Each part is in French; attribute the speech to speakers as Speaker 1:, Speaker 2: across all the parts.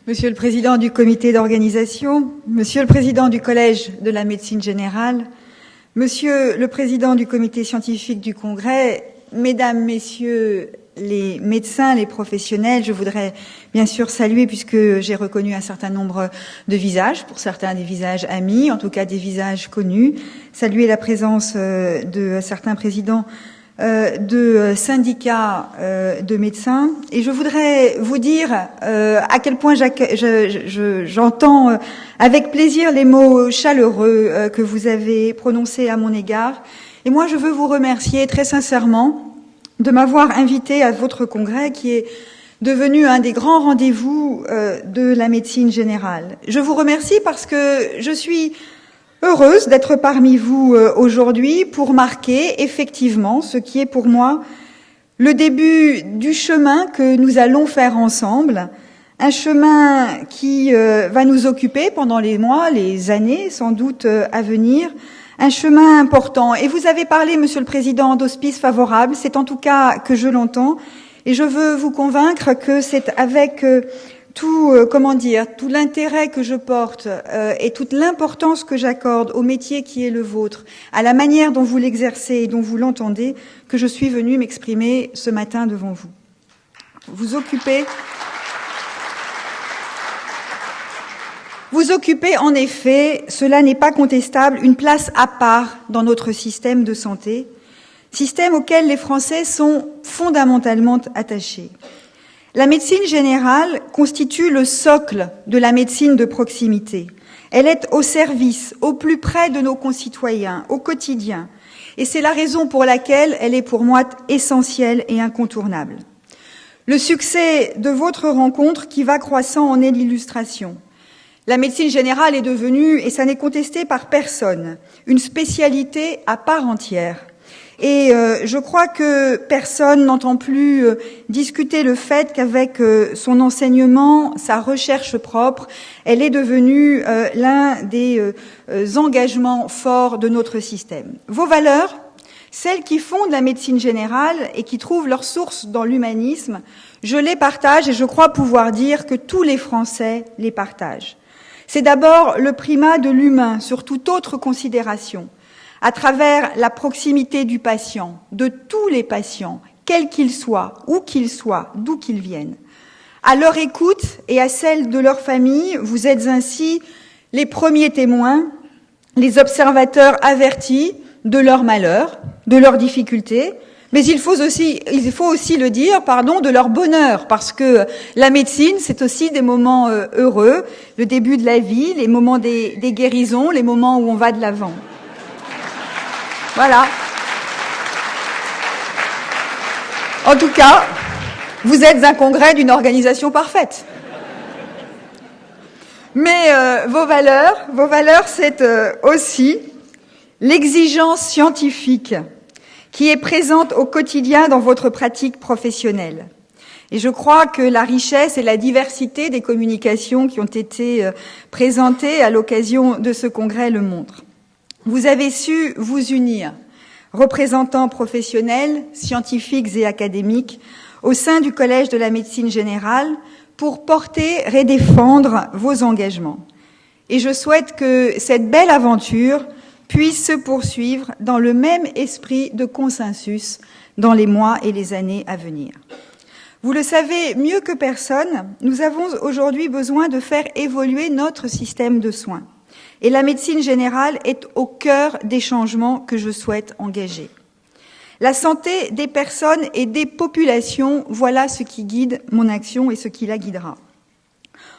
Speaker 1: Monsieur le Président du Comité d'organisation, Monsieur le Président du Collège de la médecine générale, Monsieur le Président du Comité scientifique du Congrès, Mesdames, Messieurs les médecins, les professionnels, je voudrais bien sûr saluer, puisque j'ai reconnu un certain nombre de visages, pour certains des visages amis, en tout cas des visages connus, saluer la présence de certains présidents de syndicats de médecins, et je voudrais vous dire à quel point j'entends avec plaisir les mots chaleureux que vous avez prononcés à mon égard. Et moi, je veux vous remercier très sincèrement de m'avoir invité à votre congrès qui est devenu un des grands rendez-vous de la médecine générale. Je vous remercie parce que je suis heureuse d'être parmi vous aujourd'hui pour marquer effectivement ce qui est pour moi le début du chemin que nous allons faire ensemble, un chemin qui va nous occuper pendant les mois, les années sans doute à venir, un chemin important. Et vous avez parlé, Monsieur le Président, d'hospice favorable, c'est en tout cas que je l'entends, et je veux vous convaincre que c'est avec tout l'intérêt que je porte et toute l'importance que j'accorde au métier qui est le vôtre, à la manière dont vous l'exercez et dont vous l'entendez, que je suis venue m'exprimer ce matin devant vous. Vous occupez en effet, cela n'est pas contestable, une place à part dans notre système de santé, système auquel les Français sont fondamentalement attachés. La médecine générale constitue le socle de la médecine de proximité. Elle est au service, au plus près de nos concitoyens, au quotidien. Et c'est la raison pour laquelle elle est pour moi essentielle et incontournable. Le succès de votre rencontre qui va croissant en est l'illustration. La médecine générale est devenue, et ça n'est contesté par personne, une spécialité à part entière. Et je crois que personne n'entend plus discuter le fait qu'avec son enseignement, sa recherche propre, elle est devenue l'un des engagements forts de notre système. Vos valeurs, celles qui fondent la médecine générale et qui trouvent leur source dans l'humanisme, je les partage et je crois pouvoir dire que tous les Français les partagent. C'est d'abord le primat de l'humain sur toute autre considération, à travers la proximité du patient, de tous les patients, quels qu'ils soient, où qu'ils soient, d'où qu'ils viennent. À leur écoute et à celle de leur famille, vous êtes ainsi les premiers témoins, les observateurs avertis de leurs malheurs, de leurs difficultés, mais il faut aussi le dire, de leur bonheur, parce que la médecine, c'est aussi des moments heureux, le début de la vie, les moments des guérisons, les moments où on va de l'avant. Voilà. En tout cas, vous êtes un congrès d'une organisation parfaite. Mais vos valeurs, c'est aussi l'exigence scientifique qui est présente au quotidien dans votre pratique professionnelle. Et je crois que la richesse et la diversité des communications qui ont été présentées à l'occasion de ce congrès le montrent. Vous avez su vous unir, représentants professionnels, scientifiques et académiques, au sein du Collège de la médecine générale, pour porter et défendre vos engagements. Et je souhaite que cette belle aventure puisse se poursuivre dans le même esprit de consensus dans les mois et les années à venir. Vous le savez mieux que personne, nous avons aujourd'hui besoin de faire évoluer notre système de soins. Et la médecine générale est au cœur des changements que je souhaite engager. La santé des personnes et des populations, voilà ce qui guide mon action et ce qui la guidera.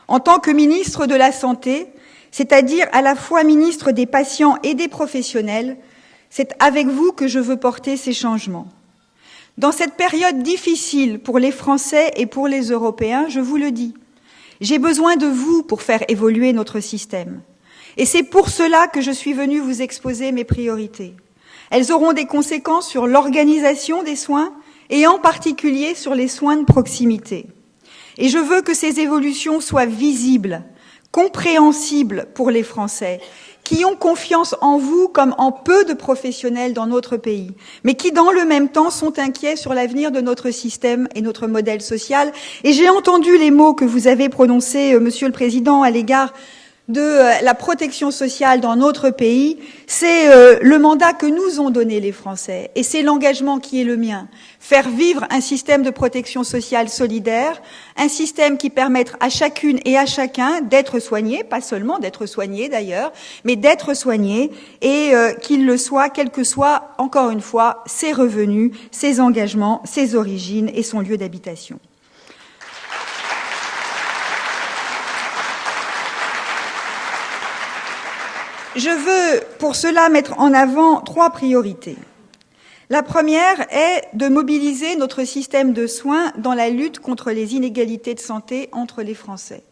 Speaker 1: En tant que ministre de la Santé, c'est-à-dire à la fois ministre des patients et des professionnels, c'est avec vous que je veux porter ces changements. Dans cette période difficile pour les Français et pour les Européens, je vous le dis, j'ai besoin de vous pour faire évoluer notre système. Et c'est pour cela que je suis venue vous exposer mes priorités. Elles auront des conséquences sur l'organisation des soins et en particulier sur les soins de proximité. Et je veux que ces évolutions soient visibles, compréhensibles pour les Français, qui ont confiance en vous comme en peu de professionnels dans notre pays, mais qui, dans le même temps, sont inquiets sur l'avenir de notre système et notre modèle social. Et j'ai entendu les mots que vous avez prononcés, Monsieur le Président, à l'égard de la protection sociale dans notre pays. C'est le mandat que nous ont donné les Français, et c'est l'engagement qui est le mien. Faire vivre un système de protection sociale solidaire, un système qui permette à chacune et à chacun d'être soigné, pas seulement d'être soigné d'ailleurs, mais d'être soigné, et qu'il le soit, quel que soit, encore une fois, ses revenus, ses engagements, ses origines et son lieu d'habitation. Je veux pour cela mettre en avant 3 priorités. La première est de mobiliser notre système de soins dans la lutte contre les inégalités de santé entre les Français.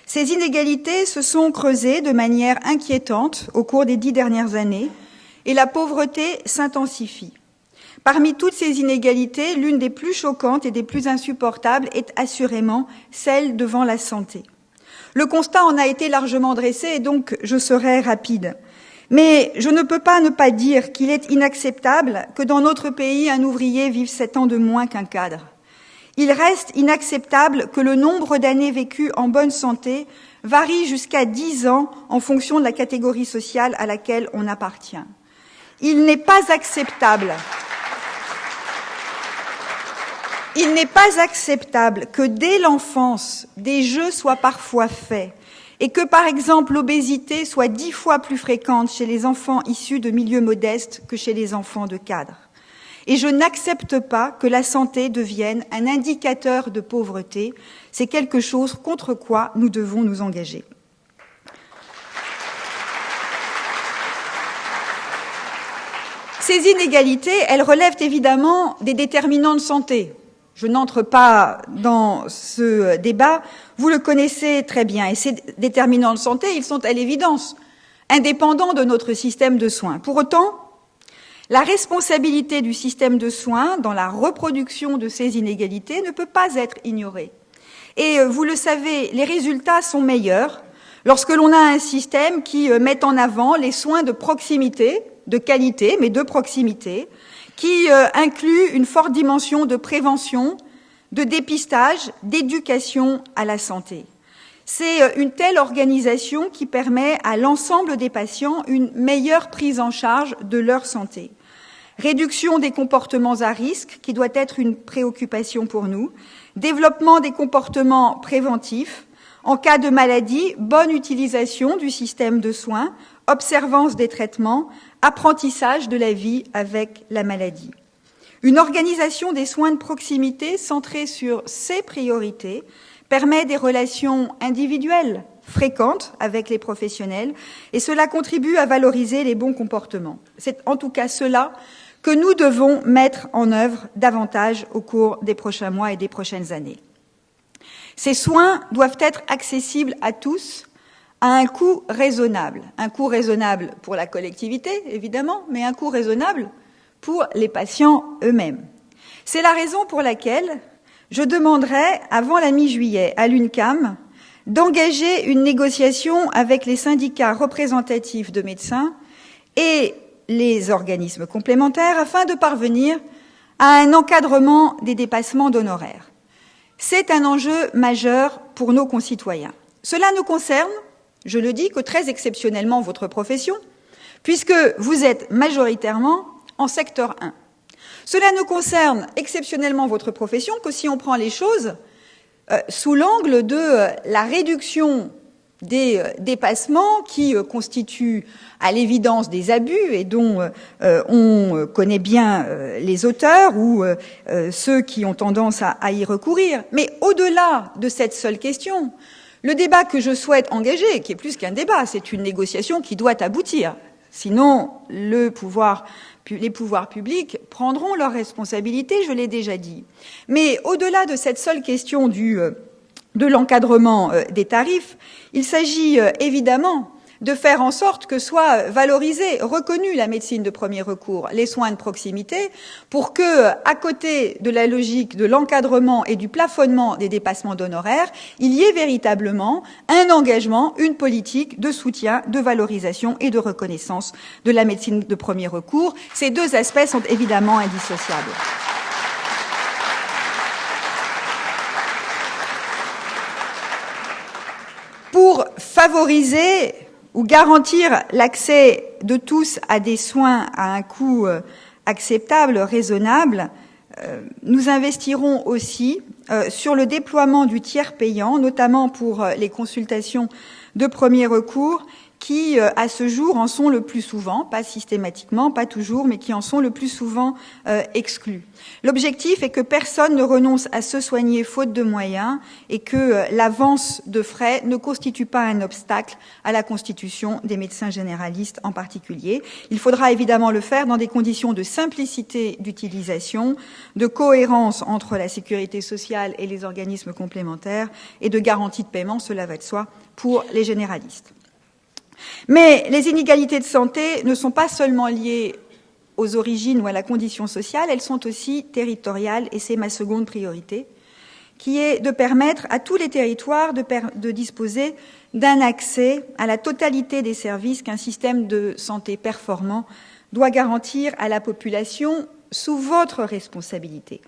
Speaker 1: Ces inégalités se sont creusées de manière inquiétante au cours des 10 dernières années et la pauvreté s'intensifie. Parmi toutes ces inégalités, l'une des plus choquantes et des plus insupportables est assurément celle devant la santé. Le constat en a été largement dressé et donc je serai rapide. Mais je ne peux pas ne pas dire qu'il est inacceptable que dans notre pays, un ouvrier vive 7 ans de moins qu'un cadre. Il reste inacceptable que le nombre d'années vécues en bonne santé varie jusqu'à 10 ans en fonction de la catégorie sociale à laquelle on appartient. Il n'est pas acceptable. Il n'est pas acceptable que dès l'enfance, des jeux soient parfois faits et que, par exemple, l'obésité soit 10 fois plus fréquente chez les enfants issus de milieux modestes que chez les enfants de cadres. Et je n'accepte pas que la santé devienne un indicateur de pauvreté. C'est quelque chose contre quoi nous devons nous engager. Ces inégalités, elles relèvent évidemment des déterminants de santé. Je n'entre pas dans ce débat, vous le connaissez très bien. Et ces déterminants de santé, ils sont à l'évidence indépendants de notre système de soins. Pour autant, la responsabilité du système de soins dans la reproduction de ces inégalités ne peut pas être ignorée. Et vous le savez, les résultats sont meilleurs lorsque l'on a un système qui met en avant les soins de proximité, de qualité, mais de proximité, qui inclut une forte dimension de prévention, de dépistage, d'éducation à la santé. C'est une telle organisation qui permet à l'ensemble des patients une meilleure prise en charge de leur santé. Réduction des comportements à risque, qui doit être une préoccupation pour nous, développement des comportements préventifs, en cas de maladie, bonne utilisation du système de soins, observance des traitements, apprentissage de la vie avec la maladie. Une organisation des soins de proximité centrée sur ces priorités permet des relations individuelles fréquentes avec les professionnels et cela contribue à valoriser les bons comportements. C'est en tout cas cela que nous devons mettre en œuvre davantage au cours des prochains mois et des prochaines années. Ces soins doivent être accessibles à tous à un coût raisonnable pour la collectivité, évidemment, mais un coût raisonnable pour les patients eux-mêmes. C'est la raison pour laquelle je demanderai, avant la mi-juillet, à l'UNCAM, d'engager une négociation avec les syndicats représentatifs de médecins et les organismes complémentaires afin de parvenir à un encadrement des dépassements d'honoraires. C'est un enjeu majeur pour nos concitoyens. Cela ne concerne, je le dis, que très exceptionnellement votre profession, puisque vous êtes majoritairement en secteur 1. Cela ne concerne exceptionnellement votre profession que si on prend les choses sous l'angle de la réduction des dépassements qui constituent à l'évidence des abus et dont on connaît bien les auteurs ou ceux qui ont tendance à y recourir. Mais au-delà de cette seule question, le débat que je souhaite engager, qui est plus qu'un débat, c'est une négociation qui doit aboutir. Sinon, les pouvoirs publics prendront leurs responsabilités, je l'ai déjà dit. Mais au-delà de cette seule question de l'encadrement des tarifs, il s'agit évidemment de faire en sorte que soit valorisée, reconnue la médecine de premier recours, les soins de proximité, pour que, à côté de la logique de l'encadrement et du plafonnement des dépassements d'honoraires, il y ait véritablement un engagement, une politique de soutien, de valorisation et de reconnaissance de la médecine de premier recours. Ces deux aspects sont évidemment indissociables. Pour favoriser ou garantir l'accès de tous à des soins à un coût acceptable, raisonnable, nous investirons aussi sur le déploiement du tiers payant, notamment pour les consultations de premier recours, qui, à ce jour, en sont le plus souvent, pas systématiquement, pas toujours, mais qui en sont le plus souvent exclus. L'objectif est que personne ne renonce à se soigner faute de moyens et que l'avance de frais ne constitue pas un obstacle à la constitution des médecins généralistes en particulier. Il faudra évidemment le faire dans des conditions de simplicité d'utilisation, de cohérence entre la sécurité sociale et les organismes complémentaires et de garantie de paiement, cela va de soi, pour les généralistes. Mais les inégalités de santé ne sont pas seulement liées aux origines ou à la condition sociale, elles sont aussi territoriales, et c'est ma seconde priorité, qui est de permettre à tous les territoires de disposer d'un accès à la totalité des services qu'un système de santé performant doit garantir à la population sous votre responsabilité.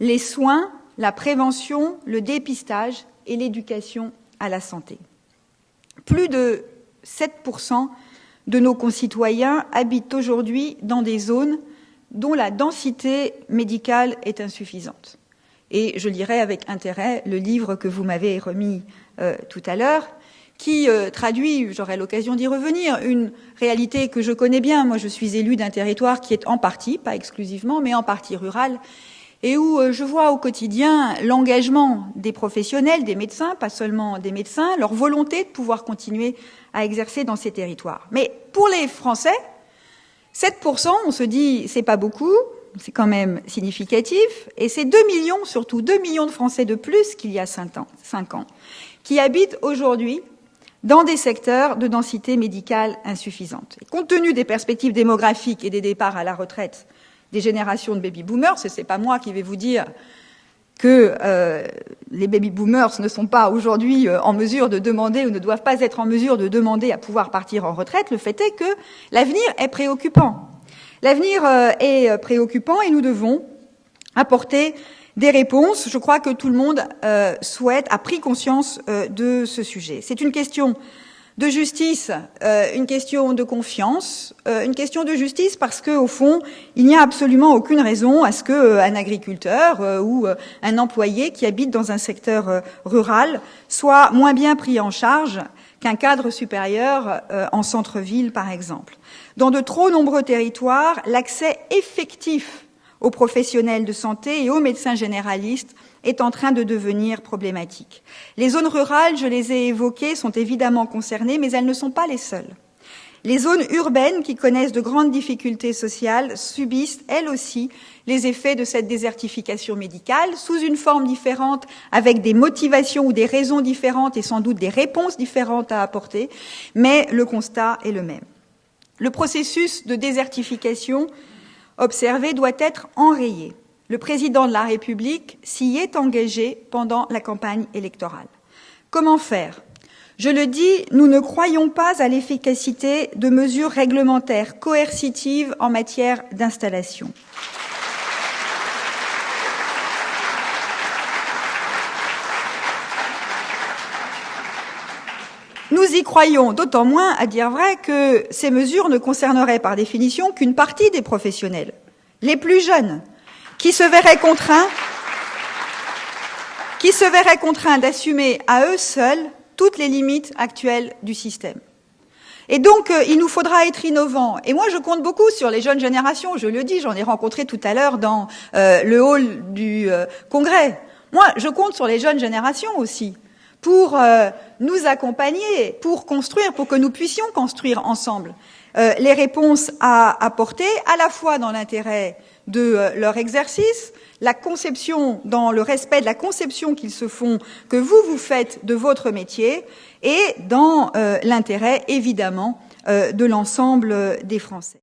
Speaker 1: Les soins, la prévention, le dépistage et l'éducation à la santé. Plus de 7% de nos concitoyens habitent aujourd'hui dans des zones dont la densité médicale est insuffisante. Et je lirai avec intérêt le livre que vous m'avez remis tout à l'heure, qui traduit, j'aurai l'occasion d'y revenir, une réalité que je connais bien. Moi, je suis élue d'un territoire qui est en partie, pas exclusivement, mais en partie rural, et où je vois au quotidien l'engagement des professionnels, des médecins, pas seulement des médecins, leur volonté de pouvoir continuer à exercer dans ces territoires. Mais pour les Français, 7%, on se dit, c'est pas beaucoup, c'est quand même significatif, et c'est 2 millions, surtout 2 millions de Français de plus qu'il y a 5 ans, qui habitent aujourd'hui dans des secteurs de densité médicale insuffisante. Et compte tenu des perspectives démographiques et des départs à la retraite des générations de baby-boomers, c'est pas moi qui vais vous dire que les baby-boomers ne sont pas aujourd'hui en mesure de demander ou ne doivent pas être en mesure de demander à pouvoir partir en retraite. Le fait est que l'avenir est préoccupant. L'avenir est préoccupant et nous devons apporter des réponses. Je crois que tout le monde a pris conscience de ce sujet. C'est une question de justice, une question de confiance, une question de justice parce que, au fond, il n'y a absolument aucune raison à ce qu'un agriculteur ou un employé qui habite dans un secteur rural soit moins bien pris en charge qu'un cadre supérieur en centre-ville, par exemple. Dans de trop nombreux territoires, l'accès effectif aux professionnels de santé et aux médecins généralistes est en train de devenir problématique. Les zones rurales, je les ai évoquées, sont évidemment concernées, mais elles ne sont pas les seules. Les zones urbaines, qui connaissent de grandes difficultés sociales, subissent, elles aussi, les effets de cette désertification médicale, sous une forme différente, avec des motivations ou des raisons différentes et sans doute des réponses différentes à apporter, mais le constat est le même. Le processus de désertification observé doit être enrayé. Le président de la République s'y est engagé pendant la campagne électorale. Comment faire ? Je le dis, nous ne croyons pas à l'efficacité de mesures réglementaires coercitives en matière d'installation. Nous y croyons d'autant moins, à dire vrai, que ces mesures ne concerneraient par définition qu'une partie des professionnels, les plus jeunes, qui se verraient contraints d'assumer à eux seuls toutes les limites actuelles du système. Et donc, il nous faudra être innovants. Et moi, je compte beaucoup sur les jeunes générations. Je le dis, j'en ai rencontré tout à l'heure dans le hall du Congrès. Moi, je compte sur les jeunes générations aussi pour nous accompagner, pour construire, pour que nous puissions construire ensemble les réponses à apporter, à la fois dans l'intérêt de leur exercice, la conception, dans le respect de la conception qu'ils se font, que vous faites de votre métier, et dans l'intérêt, évidemment, de l'ensemble des Français.